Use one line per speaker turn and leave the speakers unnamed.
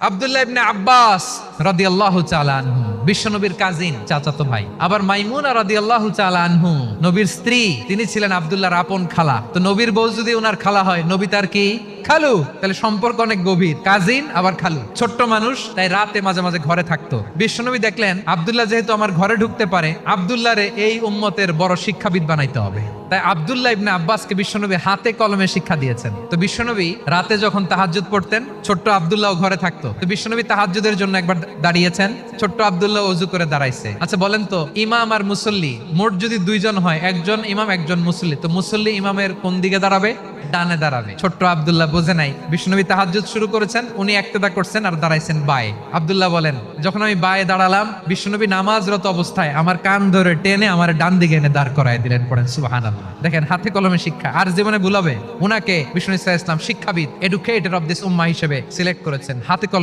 আব্দুল্লাহ ইবনে আব্বাস রাদিয়াল্লাহু তাআলা আনহু বিশ্বনবীর কাজিন, চাচাতো ভাই। আবার মাইমুনা রাদিয়াল্লাহু তাআলা আনহু নবীর স্ত্রী, তিনি ছিলেন আব্দুল্লাহর আপন খালা। তো নবীর বউ যদি ওনার খালা হয়, নবী তার কি খালু, তাহলে সম্পর্ক অনেক গভীর, কাজিন আবার খালু। ছোট্ট মানুষ, তাই রাতে মাঝে মাঝে ঘরে থাকতো। বিশ্বনবী দেখলেন আব্দুল্লাহ যেহেতু আমার ঘরে ঢুকতে পারে, আব্দুল্লাহরে এই উম্মতের বড় শিক্ষাবিদ বানাইতে হবে। তাই আব্দুল্লাহ ইবনে আব্বাসকে বিশ্বনবী হাতে কলমে শিক্ষা দিয়েছেন। তো বিশ্বনবী রাতে যখন তাহাজ্জুদ পড়তেন, ছোট্ট আব্দুল্লাহ ঘরে থাকতো। তো বিশ্বনবী তাহাজ্জুদের জন্য একবার দাঁড়িয়েছেন, ছোট্ট আব্দুল্লাহ ওযু করে দাঁড়াইছে। আচ্ছা বলেন তো, ইমাম আর মুসল্লি মোট যদি দুইজন হয়, একজন ইমাম একজন মুসল্লি, তো মুসল্লি ইমামের কোন দিকে দাঁড়াবে? ডানে দাঁড়াবে। ছোট্ট আব্দুল্লাহ বোঝে নাই, বিশ্বনবী তাহাজ্জুদ শুরু করেছেন, উনি ইক্তেদা করছেন আর দাঁড়াইছেন বায়ে। আব্দুল্লাহ বলেন, যখন আমি বায়ে দাঁড়ালাম, বিশ্বনবী নামাজরত অবস্থায় আমার কান ধরে টেনে আমার ডান দিকে এনে দাঁড় করায় দিলেন। পড়েন সুবহানাল্লাহ। দেখেন, হাতে কলমে শিক্ষা। আর জীবনে ভুলাবে, উনাকে বিষ্ণু ইসা ইসলাম শিক্ষাবিদ, এডুকেটর অফ দিস উম্মাহ হিসেবে সিলেক্ট করেছেন। হাতে কলমে